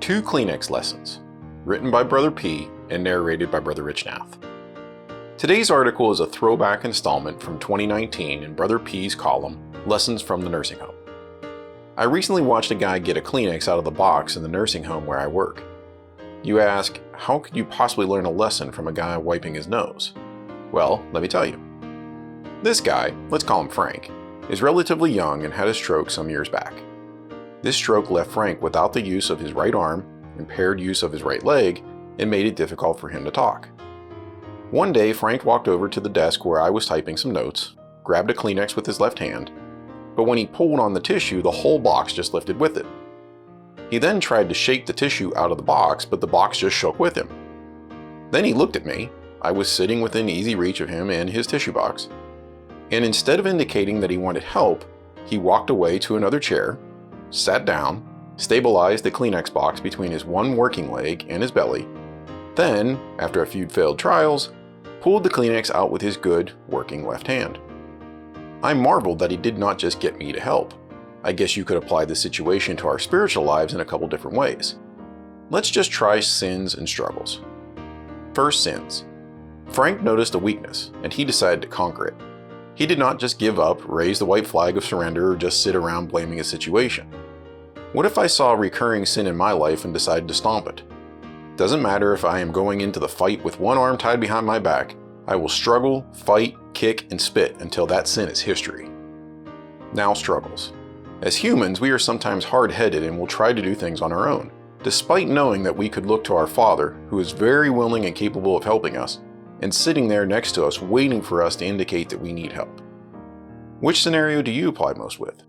Two Kleenex Lessons, written by Brother P and narrated by Brother Rich Nath. Today's article is a throwback installment from 2019 in Brother P's column, Lessons from the Nursing Home. I recently watched a guy get a Kleenex out of the box in the nursing home where I work. You ask, how could you possibly learn a lesson from a guy wiping his nose? Well, let me tell you. This guy, let's call him Frank, is relatively young and had a stroke some years back. This stroke left Frank without the use of his right arm, impaired use of his right leg, and made it difficult for him to talk. One day, Frank walked over to the desk where I was typing some notes, grabbed a Kleenex with his left hand, but when he pulled on the tissue, the whole box just lifted with it. He then tried to shake the tissue out of the box, but the box just shook with him. Then he looked at me. I was sitting within easy reach of him and his tissue box, and instead of indicating that he wanted help, he walked away to another chair, sat down, stabilized the Kleenex box between his one working leg and his belly, then, after a few failed trials, pulled the Kleenex out with his good, working left hand. I marveled that he did not just get me to help. I guess you could apply this situation to our spiritual lives in a couple different ways. Let's just try sins and struggles. First, sins. Frank noticed a weakness, and he decided to conquer it. He did not just give up, raise the white flag of surrender, or just sit around blaming a situation. What if I saw a recurring sin in my life and decided to stomp it? Doesn't matter if I am going into the fight with one arm tied behind my back, I will struggle, fight, kick, and spit until that sin is history. Now, struggles. As humans, we are sometimes hard-headed and will try to do things on our own, despite knowing that we could look to our Father, who is very willing and capable of helping us, and sitting there next to us waiting for us to indicate that we need help. Which scenario do you apply most with?